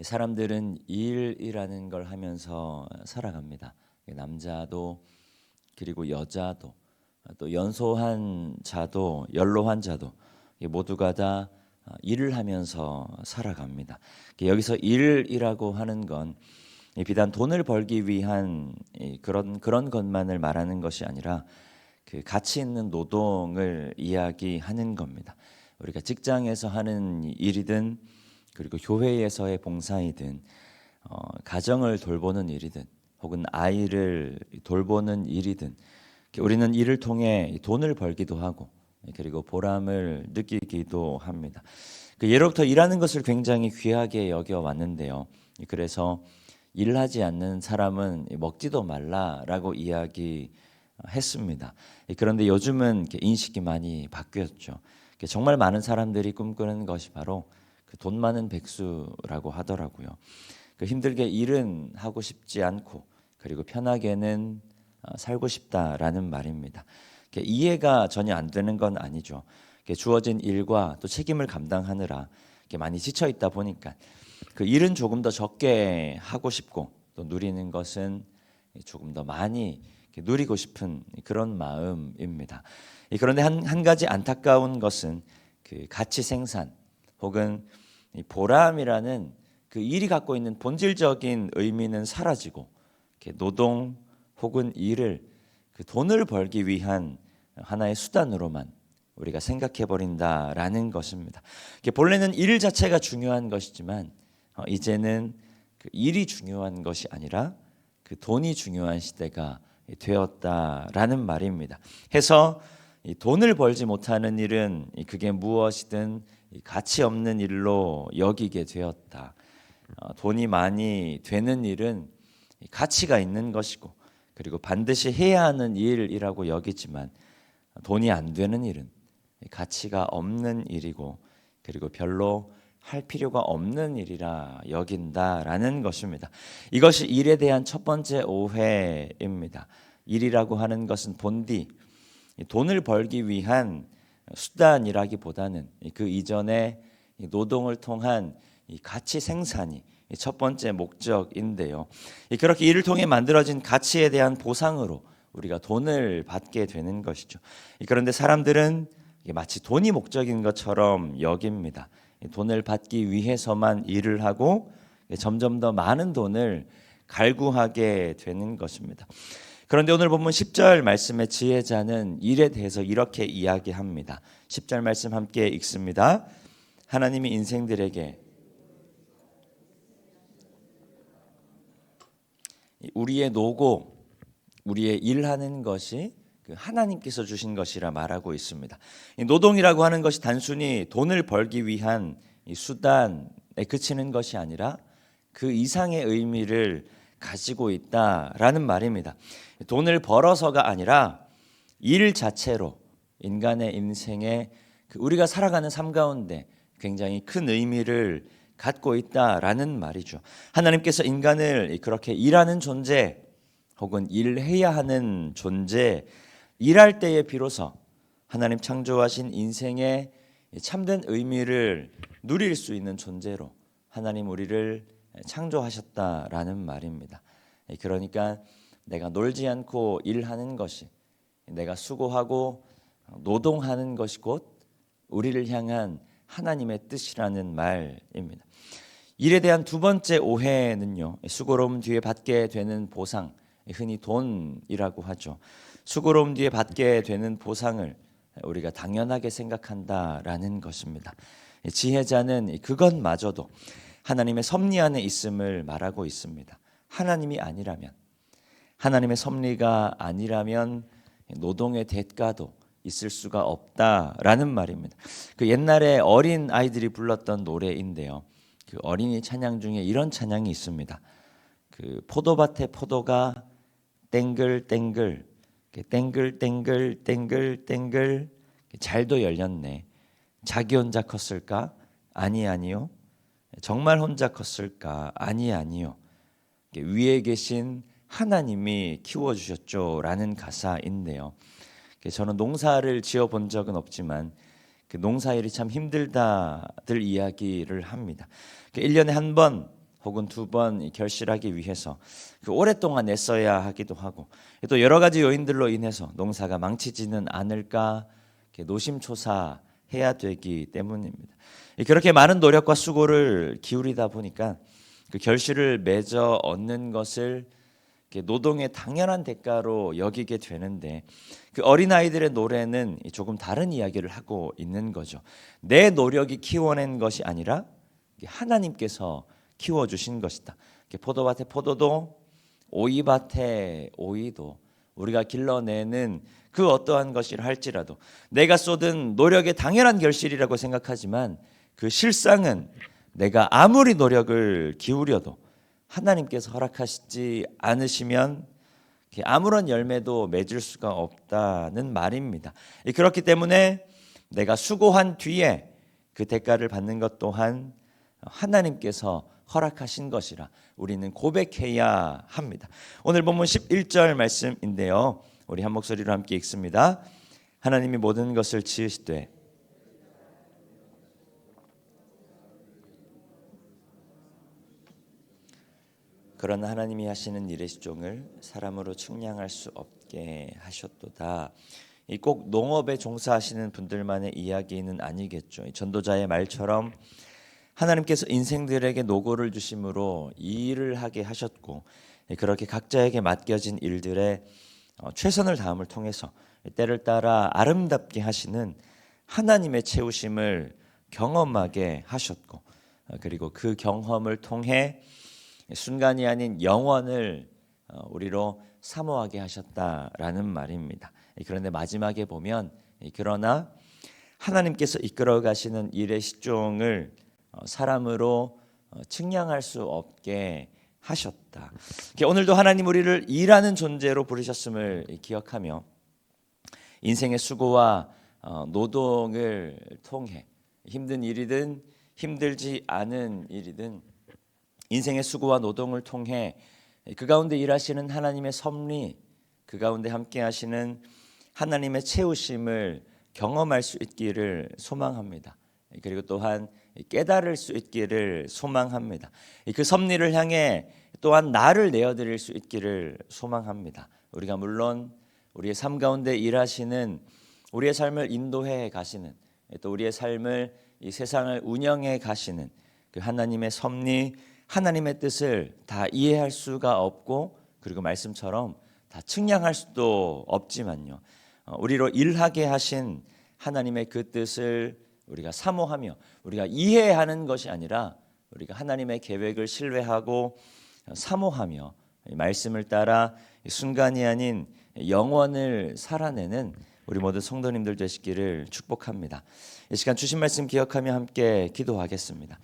사람들은 일이라는 걸 하면서 살아갑니다. 남자도 그리고 여자도 또 연소한 자도 연로한 자도 모두가 다 일을 하면서 살아갑니다. 여기서 일이라고 하는 건 비단 돈을 벌기 위한 그런 것만을 말하는 것이 아니라 그 가치 있는 노동을 이야기하는 겁니다. 우리가 직장에서 하는 일이든 그리고 교회에서의 봉사이든 가정을 돌보는 일이든 혹은 아이를 돌보는 일이든 우리는 이를 통해 돈을 벌기도 하고 그리고 보람을 느끼기도 합니다. 예로부터 일하는 것을 굉장히 귀하게 여겨 왔는데요. 그래서 일하지 않는 사람은 먹지도 말라라고 이야기했습니다. 그런데 요즘은 인식이 많이 바뀌었죠. 정말 많은 사람들이 꿈꾸는 것이 바로 그 돈 많은 백수라고 하더라고요. 힘들게 일은 하고 싶지 않고 그리고 편하게는 살고 싶다라는 말입니다. 이해가 전혀 안 되는 건 아니죠. 주어진 일과 또 책임을 감당하느라 많이 지쳐 있다 보니까 그 일은 조금 더 적게 하고 싶고 또 누리는 것은 조금 더 많이 누리고 싶은 그런 마음입니다. 그런데 한 가지 안타까운 것은 그 가치 생산 혹은 보람이라는 그 일이 갖고 있는 본질적인 의미는 사라지고 노동 혹은 일을 그 돈을 벌기 위한 하나의 수단으로만 우리가 생각해 버린다라는 것입니다. 본래는 일 자체가 중요한 것이지만 이제는 그 일이 중요한 것이 아니라 그 돈이 중요한 시대가 되었다라는 말입니다. 해서 이 돈을 벌지 못하는 일은 그게 무엇이든 가치 없는 일로 여기게 되었다. 돈이 많이 되는 일은 가치가 있는 것이고 그리고 반드시 해야 하는 일이라고 여기지만 돈이 안 되는 일은 가치가 없는 일이고 그리고 별로 할 필요가 없는 일이라 여긴다라는 것입니다. 이것이 일에 대한 첫 번째 오해입니다. 일이라고 하는 것은 본디 돈을 벌기 위한 수단이라기보다는 그 이전에 노동을 통한 가치 생산이 첫 번째 목적인데요. 그렇게 일을 통해 만들어진 가치에 대한 보상으로 우리가 돈을 받게 되는 것이죠. 그런데 사람들은 마치 돈이 목적인 것처럼 여깁니다. 돈을 받기 위해서만 일을 하고 점점 더 많은 돈을 갈구하게 되는 것입니다. 그런데 오늘 본문 10절 말씀의 지혜자는 일에 대해서 이렇게 이야기합니다. 10절 말씀 함께 읽습니다. 하나님이 인생들에게 우리의 노고, 우리의 일하는 것이 하나님께서 주신 것이라 말하고 있습니다. 노동이라고 하는 것이 단순히 돈을 벌기 위한 수단에 그치는 것이 아니라 그 이상의 의미를 가지고 있다라는 말입니다. 돈을 벌어서가 아니라 일 자체로 인간의 인생에 우리가 살아가는 삶 가운데 굉장히 큰 의미를 갖고 있다라는 말이죠. 하나님께서 인간을 그렇게 일하는 존재 혹은 일해야 하는 존재, 일할 때에 비로소 하나님 창조하신 인생의 참된 의미를 누릴 수 있는 존재로 하나님 우리를 창조하셨다라는 말입니다. 그러니까 내가 놀지 않고 일하는 것이 내가 수고하고 노동하는 것이 곧 우리를 향한 하나님의 뜻이라는 말입니다. 일에 대한 두 번째 오해는요, 수고로움 뒤에 받게 되는 보상, 흔히 돈이라고 하죠. 수고로움 뒤에 받게 되는 보상을 우리가 당연하게 생각한다라는 것입니다. 지혜자는 그것마저도 하나님의 섭리 안에 있음을 말하고 있습니다. 하나님이 아니라면, 하나님의 섭리가 아니라면 노동의 대가도 있을 수가 없다라는 말입니다. 옛날에 어린 아이들이 불렀던 노래인데요. 그 어린이 찬양 중에 이런 찬양이 있습니다. 포도밭에 포도가 땡글땡글 땡글땡글 땡글땡글 잘도 열렸네. 자기 혼자 컸을까? 아니요. 정말 혼자 컸을까? 아니요. 위에 계신 하나님이 키워주셨죠 라는 가사인데요. 저는 농사를 지어본 적은 없지만 농사일이 참 힘들다들 이야기를 합니다. 1년에 한 번 혹은 2번 결실하기 위해서 오랫동안 애써야 하기도 하고 또 여러 가지 요인들로 인해서 농사가 망치지는 않을까 노심초사해야 되기 때문입니다. 그렇게 많은 노력과 수고를 기울이다 보니까 그 결실을 맺어 얻는 것을 노동의 당연한 대가로 여기게 되는데 그 어린아이들의 노래는 조금 다른 이야기를 하고 있는 거죠. 내 노력이 키워낸 것이 아니라 하나님께서 키워주신 것이다. 포도밭에 포도도 오이밭에 오이도 우리가 길러내는 그 어떠한 것이라 할지라도 내가 쏟은 노력의 당연한 결실이라고 생각하지만 그 실상은 내가 아무리 노력을 기울여도 하나님께서 허락하시지 않으시면 아무런 열매도 맺을 수가 없다는 말입니다. 그렇기 때문에 내가 수고한 뒤에 그 대가를 받는 것 또한 하나님께서 허락하신 것이라 우리는 고백해야 합니다. 오늘 본문 11절 말씀인데요. 우리 한 목소리로 함께 읽습니다. 하나님이 모든 것을 지으시되 그러나 하나님이 하시는 일의 시종을 사람으로 측량할 수 없게 하셨도다. 이 꼭 농업에 종사하시는 분들만의 이야기는 아니겠죠. 전도자의 말처럼 하나님께서 인생들에게 노고를 주심으로 이 일을 하게 하셨고 그렇게 각자에게 맡겨진 일들에 최선을 다함을 통해서 때를 따라 아름답게 하시는 하나님의 채우심을 경험하게 하셨고 그리고 그 경험을 통해 순간이 아닌 영원을 우리로 사모하게 하셨다라는 말입니다. 그런데 마지막에 보면 그러나 하나님께서 이끌어 가시는 일의 시종을 사람으로 측량할 수 없게 하셨다. 오늘도 하나님 우리를 일하는 존재로 부르셨음을 기억하며 인생의 수고와 노동을 통해 힘든 일이든 힘들지 않은 일이든 인생의 수고와 노동을 통해 그 가운데 일하시는 하나님의 섭리, 그 가운데 함께 하시는 하나님의 채우심을 경험할 수 있기를 소망합니다. 그리고 또한 깨달을 수 있기를 소망합니다. 그 섭리를 향해 또한 나를 내어드릴 수 있기를 소망합니다. 우리가 물론 우리의 삶 가운데 일하시는 우리의 삶을 인도해 가시는 또 우리의 삶을 이 세상을 운영해 가시는 그 하나님의 섭리, 하나님의 뜻을 다 이해할 수가 없고 그리고 말씀처럼 다 측량할 수도 없지만요. 우리로 일하게 하신 하나님의 그 뜻을 우리가 사모하며 우리가 이해하는 것이 아니라 우리가 하나님의 계획을 신뢰하고 사모하며 말씀을 따라 순간이 아닌 영원을 살아내는 우리 모든 성도님들 되시기를 축복합니다. 이 시간 주신 말씀 기억하며 함께 기도하겠습니다.